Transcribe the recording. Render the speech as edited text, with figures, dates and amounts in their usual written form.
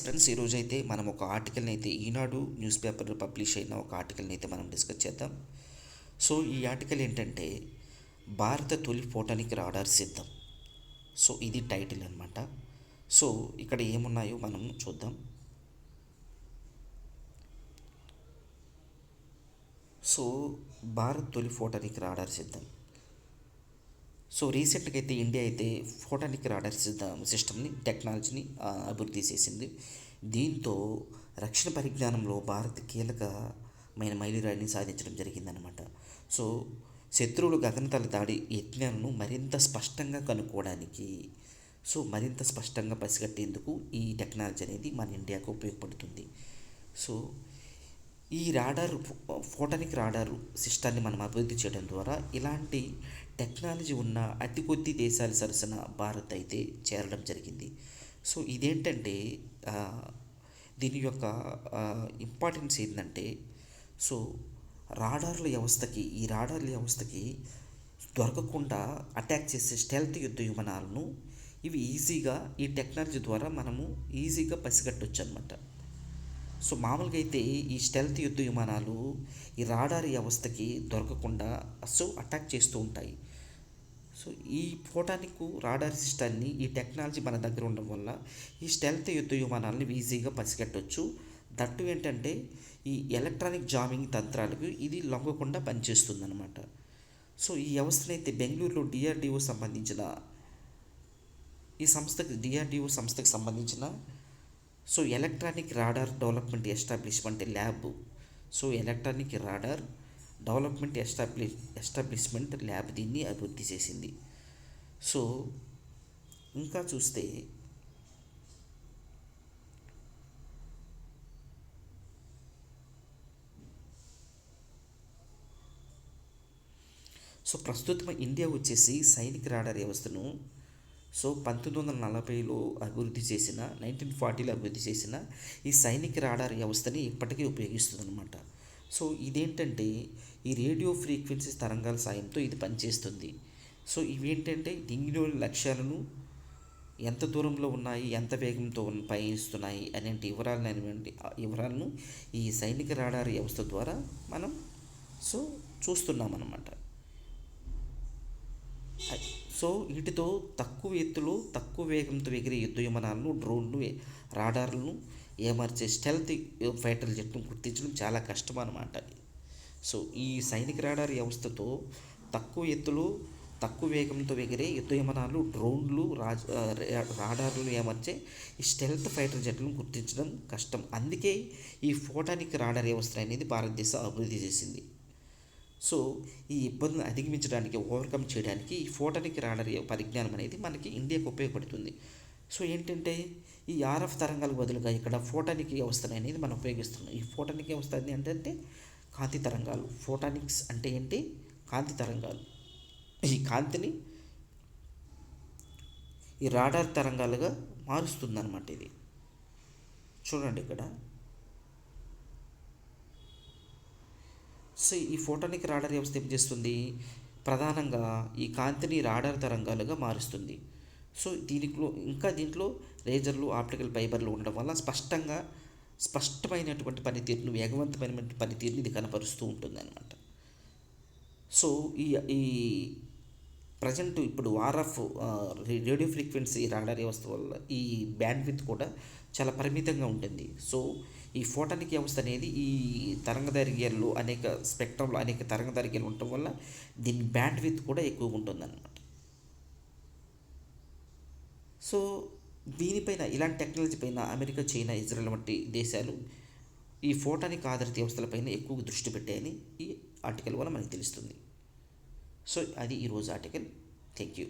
Friends, ఈరోజైతే మనం ఒక ఆర్టికల్ని అయితే ఈనాడు న్యూస్ పేపర్లో పబ్లిష్ అయిన ఒక ఆర్టికల్ని అయితే మనం డిస్కస్ చేద్దాం. సో ఈ ఆర్టికల్ ఏంటంటే భారత తొలి ఫోటానిక్ రాడార్ సిద్ధం. సో ఇది టైటిల్ అనమాట. సో ఇక్కడ ఏమున్నాయో మనం చూద్దాం. సో భారత్ తొలి ఫోటానిక్ రాడార్ సిద్ధం. సో రీసెంట్గా అయితే ఇండియా అయితే ఫోటానిక్ రాడార్ సిస్టమ్ని టెక్నాలజీని అభివృద్ధి చేసింది. దీంతో రక్షణ పరిజ్ఞానంలో భారత్ కీలకమైన మైలురాయిని సాధించడం జరిగిందనమాట. సో శత్రువులు గగనతల దాడి యత్నాలను మరింత స్పష్టంగా కనుక్కోవడానికి, సో మరింత స్పష్టంగా పసిగట్టేందుకు ఈ టెక్నాలజీ అనేది మన ఇండియాకు ఉపయోగపడుతుంది. సో ఈ ఫోటానిక్ రాడారు సిస్టాన్ని మనం అభివృద్ధి చేయడం ద్వారా ఇలాంటి టెక్నాలజీ ఉన్న అతి కొద్ది దేశాల సరసన భారత్ అయితే చేరడం జరిగింది. సో ఇదేంటంటే దీని యొక్క ఇంపార్టెన్స్ ఏంటంటే, సో ఈ రాడార్ల వ్యవస్థకి దొరకకుండా అటాక్ చేసే స్టెల్త్ యుద్ధ విమానాలను ఇవి ఈజీగా ఈ టెక్నాలజీ ద్వారా మనము ఈజీగా పసిగట్టవచ్చు అనమాట. సో మామూలుగా అయితే ఈ స్టెల్త్ యుద్ధ విమానాలు ఈ రాడార్ వ్యవస్థకి దొరకకుండా అటాక్ చేస్తూ ఉంటాయి. సో ఈ ఫోటానిక్ రాడార్ సిస్టాన్ని, ఈ టెక్నాలజీ మన దగ్గర ఉండడం వల్ల ఈ స్టెల్త్ యుద్ధ విమానాలని ఈజీగా పసిగట్టవచ్చు. దట్టు ఏంటంటే ఈ ఎలక్ట్రానిక్ జామింగ్ తంత్రాలకు ఇది లొంగకుండా పనిచేస్తుంది అనమాట. సో ఈ వ్యవస్థను అయితే బెంగళూరులో డిఆర్డిఓ సంస్థకి సంబంధించిన so electronic radar development establishment lab, so electronic radar development establishment lab దీన్ని అభివృద్ధి చేసింది. సో ఇంకా చూస్తే సో ప్రస్తుతం ఇండియా వచ్చేసి సైనిక రాడార్ వ్యవస్థను 1940లో అభివృద్ధి చేసిన 1940లో అభివృద్ధి చేసిన ఈ సైనిక రాడార్ వ్యవస్థని ఇప్పటికీ ఉపయోగిస్తుందన్నమాట. సో ఇదేంటంటే ఈ రేడియో ఫ్రీక్వెన్సీ తరంగాల సాయంతో ఇది పనిచేస్తుంది. సో ఇవేంటంటే దింగిలోని లక్ష్యాలను ఎంత దూరంలో ఉన్నాయి, ఎంత వేగంతో పయనిస్తున్నాయి అనేటి వివరాలను ఈ సైనిక రాడార్ వ్యవస్థ ద్వారా మనం చూస్తున్నాం అన్నమాట. సో వీటితో తక్కువ ఎత్తులో తక్కువ వేగంతో ఎగిరే యుద్ధ విమానాలను, డ్రోన్లు, రాడార్లను ఏమర్చే స్టెల్త్ ఫైటర్ జెట్ను గుర్తించడం చాలా కష్టం అన్నమాట. సో ఈ సైనిక రాడార్ వ్యవస్థతో తక్కువ ఎత్తులో తక్కువ వేగంతో ఎగిరే యుద్ధ విమానాలు, డ్రోన్లు, రాడార్లు ఏమర్చే ఈ స్టెల్త్ ఫైటర్ జెట్లను గుర్తించడం కష్టం. అందుకే ఈ ఫోటానిక్ రాడార్ వ్యవస్థ అనేది భారతదేశం అభివృద్ధి చేసింది. సో ఈ ఇబ్బందులను అధిగమించడానికి, ఓవర్కమ్ చేయడానికి ఈ ఫోటానిక్ రాడార్ పరిజ్ఞానం అనేది మనకి ఇండియాకు ఉపయోగపడుతుంది. సో ఏంటంటే ఈ ఆర్ఎఫ్ తరంగాలకు బదులుగా ఇక్కడ ఫోటానిక్ వ్యవస్థ అనేది మనం ఉపయోగిస్తున్నాం. ఈ ఫోటానిక్ వ్యవస్థ ఏంటంటే కాంతి తరంగాలు. ఫోటానిక్స్ అంటే ఏంటి? కాంతి తరంగాలు. ఈ కాంతిని ఈ రాడార్ తరంగాలుగా మారుస్తుంది అన్నమాట. ఇది చూడండి ఇక్కడ. సో ఈ ఫోటానిక్ రాడార్ వ్యవస్థ ఏం చేస్తుంది? ప్రధానంగా ఈ కాంతిని రాడార్ తరంగాలుగా మారుస్తుంది. సో దీంట్లో లేజర్లు, ఆప్టికల్ ఫైబర్లు ఉండడం వల్ల స్పష్టమైనటువంటి పనితీరును, వేగవంతమైన పనితీరుని ఇది కనపరుస్తూ ఉంటుంది అన్నమాట. సో ఈ ప్రజెంట్ ఇప్పుడు ఆర్ఎఫ్ రేడియో ఫ్రీక్వెన్సీ రాడార్ వ్యవస్థ వల్ల ఈ బ్యాండ్విడ్త్ కూడా చాలా పరిమితంగా ఉంటుంది. సో ఈ ఫోటానిక్ వ్యవస్థ అనేది ఈ తరంగదైర్ఘ్యాల్లో స్పెక్ట్రంలో అనేక తరంగదైర్ఘ్యాలు ఉండటం వల్ల దీని బ్యాండ్విడ్త్ కూడా ఎక్కువగా ఉంటుందన్నమాట. సో దీనిపైన, ఇలాంటి టెక్నాలజీ పైన అమెరికా, చైనా, ఇజ్రాయెల్ వంటి దేశాలు ఈ ఫోటానిక్ ఆధారిత వ్యవస్థలపైన ఎక్కువ దృష్టి పెట్టాయని ఈ ఆర్టికల్ వల్ల మనకు తెలుస్తుంది. సో అది ఈరోజు ఆర్టికల్. Thank you.